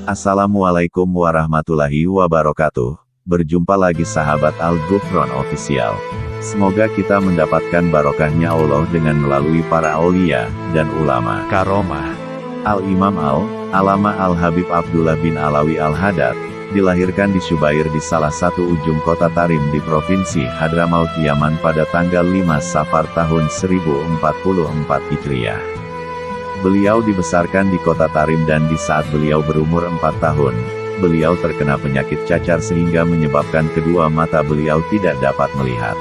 Assalamualaikum warahmatullahi wabarakatuh. Berjumpa lagi sahabat Al-Ghufron Official. Semoga kita mendapatkan barokahnya Allah dengan melalui para aulia dan ulama karomah. Al-Imam Al-Alama Al-Habib Abdullah bin Alawi Al-Haddad dilahirkan di Syubair di salah satu ujung kota Tarim di Provinsi Hadramaut Yaman pada tanggal 5 Safar tahun 1044 Hijriah. Beliau dibesarkan di kota Tarim dan di saat beliau berumur 4 tahun, beliau terkena penyakit cacar sehingga menyebabkan kedua mata beliau tidak dapat melihat.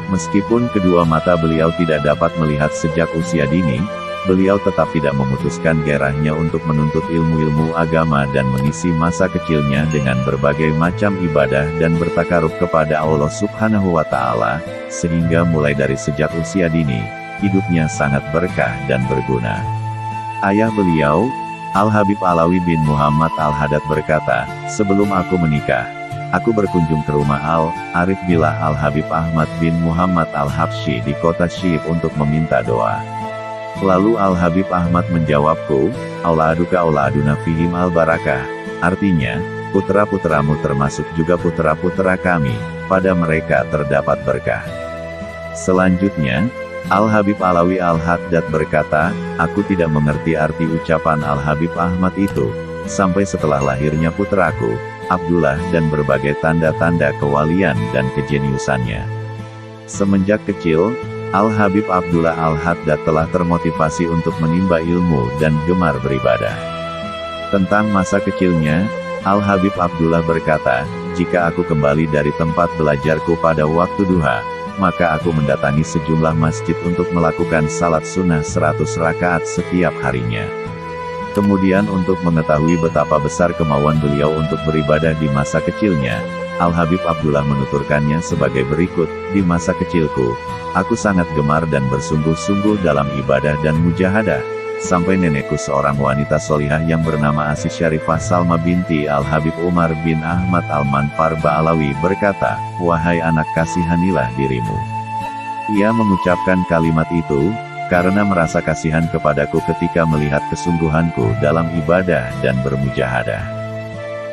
Meskipun kedua mata beliau tidak dapat melihat sejak usia dini, beliau tetap tidak memutuskan gairahnya untuk menuntut ilmu-ilmu agama dan mengisi masa kecilnya dengan berbagai macam ibadah dan bertakarub kepada Allah Subhanahu wa Ta'ala, sehingga mulai dari sejak usia dini, hidupnya sangat berkah dan berguna. Ayah beliau, Al-Habib Alawi bin Muhammad Al-Haddad berkata, "Sebelum aku menikah, aku berkunjung ke rumah Al-Arif Billah Al-Habib Ahmad bin Muhammad Al-Habsyi di kota Syib untuk meminta doa. Lalu Al-Habib Ahmad menjawabku, Auladuka auladuna fihim al-barakah, artinya, putra-putramu termasuk juga putra-putra kami, pada mereka terdapat berkah." Selanjutnya, Al-Habib Alawi Al-Haddad berkata, "Aku tidak mengerti arti ucapan Al-Habib Ahmad itu, sampai setelah lahirnya putraku, Abdullah dan berbagai tanda-tanda kewalian dan kejeniusannya. Semenjak kecil, Al-Habib Abdullah Al-Haddad telah termotivasi untuk menimba ilmu dan gemar beribadah." Tentang masa kecilnya, Al-Habib Abdullah berkata, "Jika aku kembali dari tempat belajarku pada waktu duha, maka aku mendatangi sejumlah masjid untuk melakukan salat sunnah 100 rakaat setiap harinya." Kemudian untuk mengetahui betapa besar kemauan beliau untuk beribadah di masa kecilnya, Al-Habib Abdullah menuturkannya sebagai berikut, "Di masa kecilku, aku sangat gemar dan bersungguh-sungguh dalam ibadah dan mujahadah, sampai nenekku seorang wanita solihah yang bernama Asy Syarifah Salma binti Al-Habib Umar bin Ahmad Al-Manfar Ba'alawi berkata, 'Wahai anak, kasihanilah dirimu.' Ia mengucapkan kalimat itu, karena merasa kasihan kepadaku ketika melihat kesungguhanku dalam ibadah dan bermujahadah."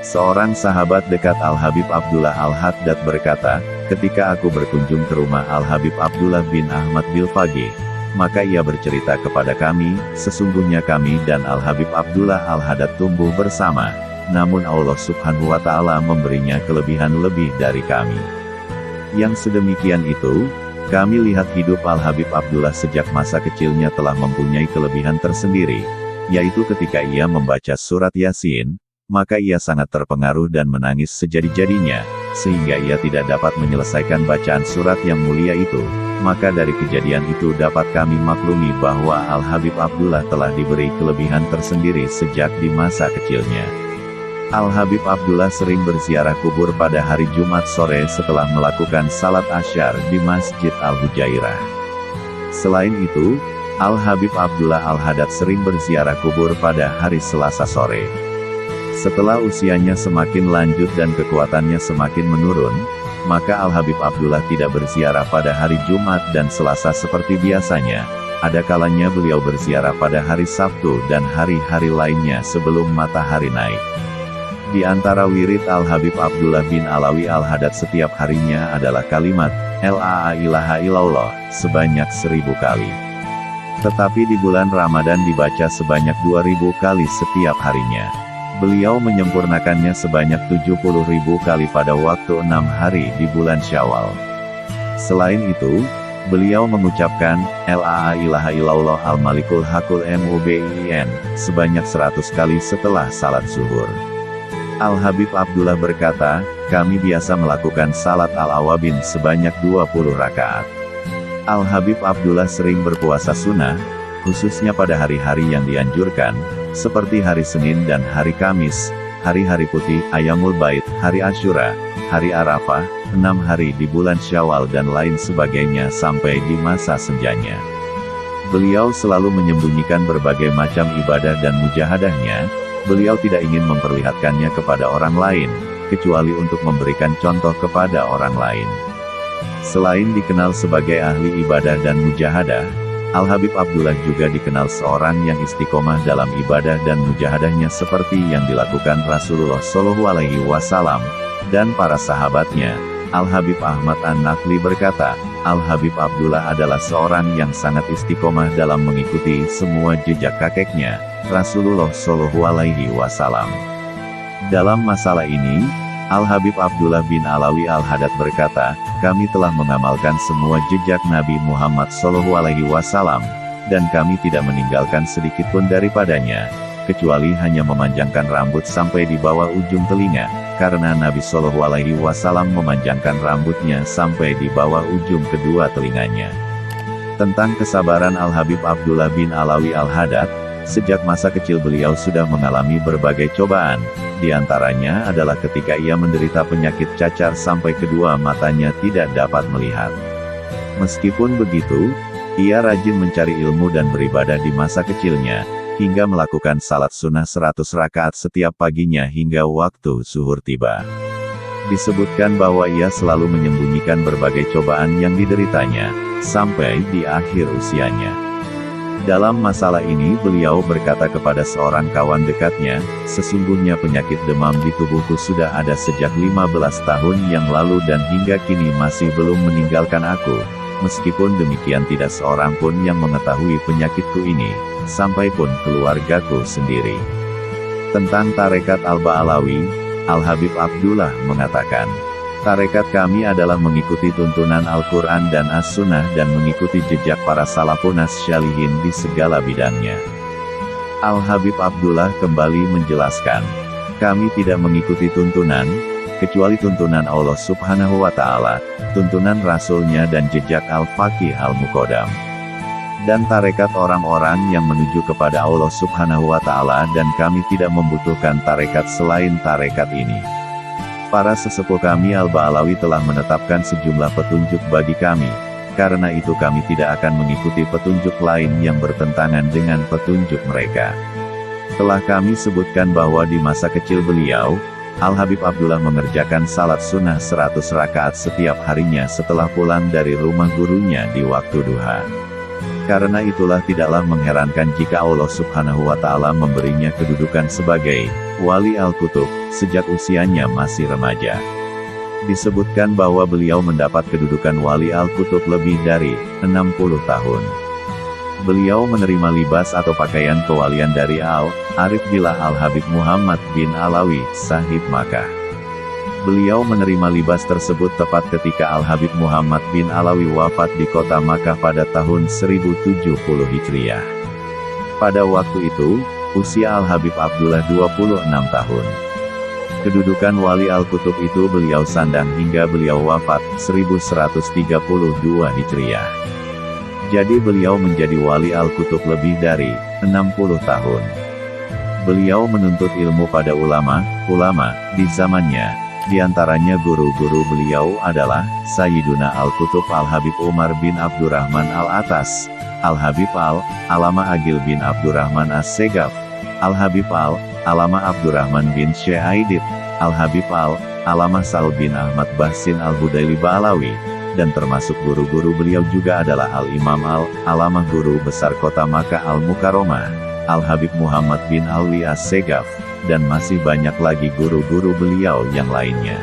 Seorang sahabat dekat Al-Habib Abdullah Al-Haddad berkata, "Ketika aku berkunjung ke rumah Al-Habib Abdullah bin Ahmad Bilfaqih, maka ia bercerita kepada kami, sesungguhnya kami dan Al-Habib Abdullah Al-Haddad tumbuh bersama, namun Allah Subhanahu wa Ta'ala memberinya kelebihan lebih dari kami. Yang sedemikian itu, kami lihat hidup Al-Habib Abdullah sejak masa kecilnya telah mempunyai kelebihan tersendiri, yaitu ketika ia membaca surat Yasin, maka ia sangat terpengaruh dan menangis sejadi-jadinya, sehingga ia tidak dapat menyelesaikan bacaan surat yang mulia itu. Maka dari kejadian itu dapat kami maklumi bahwa Al-Habib Abdullah telah diberi kelebihan tersendiri sejak di masa kecilnya." Al-Habib Abdullah sering berziarah kubur pada hari Jumat sore setelah melakukan salat asyar di Masjid Al-Hujairah. Selain itu, Al-Habib Abdullah Al-Haddad sering berziarah kubur pada hari Selasa sore. Setelah usianya semakin lanjut dan kekuatannya semakin menurun, maka Al-Habib Abdullah tidak berziarah pada hari Jumat dan Selasa seperti biasanya. Ada kalanya beliau berziarah pada hari Sabtu dan hari-hari lainnya sebelum matahari naik. Di antara wirid Al-Habib Abdullah bin Alawi Al-Haddad setiap harinya adalah kalimat, "La ilaha illallah," sebanyak 1000 kali. Tetapi di bulan Ramadan dibaca sebanyak 2000 kali setiap harinya. Beliau menyempurnakannya sebanyak 70.000 kali pada waktu 6 hari di bulan Syawal. Selain itu, beliau mengucapkan, "La ilaha illallah al-malikul hakul mubin," sebanyak 100 kali setelah salat zuhur. Al-Habib Abdullah berkata, "Kami biasa melakukan salat al-awabin sebanyak 20 rakaat. Al-Habib Abdullah sering berpuasa sunnah, khususnya pada hari-hari yang dianjurkan, seperti hari Senin dan hari Kamis, hari-hari putih, Ayamul Bait, hari Asyura, hari Arafah, 6 hari di bulan Syawal dan lain sebagainya sampai di masa senjanya. Beliau selalu menyembunyikan berbagai macam ibadah dan mujahadahnya, beliau tidak ingin memperlihatkannya kepada orang lain, kecuali untuk memberikan contoh kepada orang lain. Selain dikenal sebagai ahli ibadah dan mujahadah, Al-Habib Abdullah juga dikenal seorang yang istiqomah dalam ibadah dan mujahadahnya seperti yang dilakukan Rasulullah Shallallahu Alaihi Wasallam dan para sahabatnya. Al-Habib Ahmad An-Naqli berkata, Al-Habib Abdullah adalah seorang yang sangat istiqomah dalam mengikuti semua jejak kakeknya, Rasulullah Shallallahu Alaihi Wasallam. Dalam masalah ini, Al-Habib Abdullah bin Alawi Al-Haddad berkata, kami telah mengamalkan semua jejak Nabi Muhammad Shallallahu Alaihi Wasallam, dan kami tidak meninggalkan sedikit pun daripadanya, kecuali hanya memanjangkan rambut sampai di bawah ujung telinga, karena Nabi Shallallahu Alaihi Wasallam memanjangkan rambutnya sampai di bawah ujung kedua telinganya. Tentang kesabaran Al-Habib Abdullah bin Alawi Al-Haddad, sejak masa kecil beliau sudah mengalami berbagai cobaan, di antaranya adalah ketika ia menderita penyakit cacar sampai kedua matanya tidak dapat melihat. Meskipun begitu, ia rajin mencari ilmu dan beribadah di masa kecilnya, hingga melakukan salat sunnah 100 rakaat setiap paginya hingga waktu zuhur tiba. Disebutkan bahwa ia selalu menyembunyikan berbagai cobaan yang dideritanya, sampai di akhir usianya. Dalam masalah ini beliau berkata kepada seorang kawan dekatnya, sesungguhnya penyakit demam di tubuhku sudah ada sejak 15 tahun yang lalu dan hingga kini masih belum meninggalkan aku. Meskipun demikian tidak seorang pun yang mengetahui penyakitku ini, sampai pun keluargaku sendiri. Tentang tarekat Al-Ba'alawi, Al-Habib Abdullah mengatakan, tarekat kami adalah mengikuti tuntunan Al-Quran dan As-Sunnah dan mengikuti jejak para salafun as-syalihin di segala bidangnya. Al-Habib Abdullah kembali menjelaskan, kami tidak mengikuti tuntunan, kecuali tuntunan Allah Subhanahu wa Ta'ala, tuntunan Rasul-Nya dan jejak Al-Faqih Al-Muqaddam. Dan tarekat orang-orang yang menuju kepada Allah Subhanahu wa Ta'ala, dan kami tidak membutuhkan tarekat selain tarekat ini. Para sesepuh kami Al-Ba'alawi telah menetapkan sejumlah petunjuk bagi kami, karena itu kami tidak akan mengikuti petunjuk lain yang bertentangan dengan petunjuk mereka. Telah kami sebutkan bahwa di masa kecil beliau, Al-Habib Abdullah mengerjakan salat sunnah 100 rakaat setiap harinya setelah pulang dari rumah gurunya di waktu duha. Karena itulah tidaklah mengherankan jika Allah Subhanahu wa Ta'ala memberinya kedudukan sebagai Wali Al-Qutub sejak usianya masih remaja. Disebutkan bahwa beliau mendapat kedudukan Wali Al-Qutub lebih dari 60 tahun. Beliau menerima libas atau pakaian kewalian dari Al-Arif Billah Al-Habib Muhammad bin Alawi, Sahib Makkah. Beliau menerima libas tersebut tepat ketika Al-Habib Muhammad bin Alawi wafat di kota Makkah pada tahun 1070 Hijriah. Pada waktu itu, usia Al-Habib Abdullah 26 tahun. Kedudukan Wali Al-Qutub itu beliau sandang hingga beliau wafat 1132 Hijriah. Jadi beliau menjadi Wali Al-Qutub lebih dari 60 tahun. Beliau menuntut ilmu pada ulama di zamannya. Di antaranya guru-guru beliau adalah Sayyiduna Al-Qutub Al-Habib Umar bin Abdurrahman Al-Atas, Al-Habib Al-Alama Agil bin Abdurrahman As-Segaf, Al-Habib Al-Alama Abdurrahman bin Syekh Aidit, Al-Habib Al-Alama Sa'ud bin Ahmad Bahsin Al-Hudaili Ba'alawi, dan termasuk guru-guru beliau juga adalah Al-Imam Al-Alamah Guru Besar Kota Makkah Al-Mukarramah, Al-Habib Muhammad bin Alwi As-Segaf, dan masih banyak lagi guru-guru beliau yang lainnya.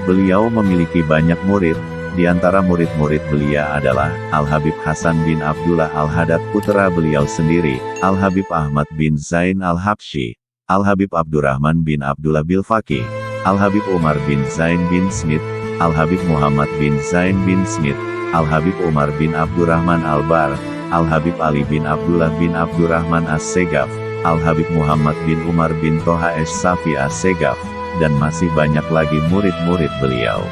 Beliau memiliki banyak murid, di antara murid-murid beliau adalah Al-Habib Hasan bin Abdullah Al-Haddad putra beliau sendiri, Al-Habib Ahmad bin Zain Al-Habsyi, Al-Habib Abdurrahman bin Abdullah Bil-Faqih, Al-Habib Umar bin Zain bin Smith, Al-Habib Muhammad bin Zain bin Smith, Al-Habib Umar bin Abdurrahman Al-Bar, Al-Habib Ali bin Abdullah bin Abdurrahman As-Segaf, Al-Habib Muhammad bin Umar bin Toha Es-Safi As-Segaf, dan masih banyak lagi murid-murid beliau.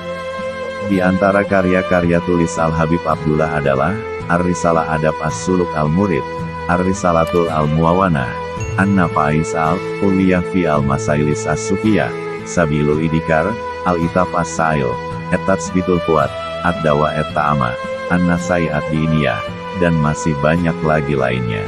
Di antara karya-karya tulis Al-Habib Abdullah adalah Ar-Risalah Adab As-Suluk Al-Murid, Ar-Risalatul Al-Muawanah, An-Nafa'is Al-Uliyah fi Al-Masailis As-Sufiyah, Sabilul Idikar, Al-Itaf As-Sa'il, Et-Tatsbitul Fuad, Ad-Dawa Et-Ta'ama, An-Nasai Ad-Diniyah, dan masih banyak lagi lainnya.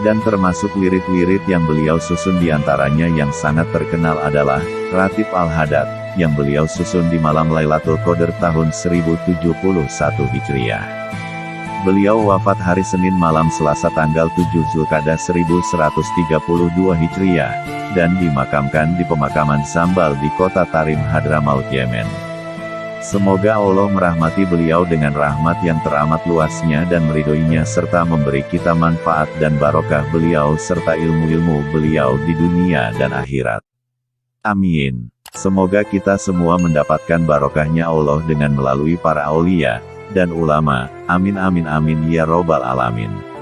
Dan termasuk wirid-wirid yang beliau susun di antaranya yang sangat terkenal adalah Ratib Al-Haddad, yang beliau susun di malam Lailatul Qadar tahun 1071 Hijriah. Beliau wafat hari Senin malam Selasa tanggal 7 Zulqa'dah 1132 Hijriah, dan dimakamkan di pemakaman Sambal di kota Tarim, Hadramaut, Yemen. Semoga Allah merahmati beliau dengan rahmat yang teramat luasnya dan meridhoinya serta memberi kita manfaat dan barokah beliau serta ilmu-ilmu beliau di dunia dan akhirat. Amin. Semoga kita semua mendapatkan barokahnya Allah dengan melalui para aulia dan ulama. Amin amin amin ya robbal alamin.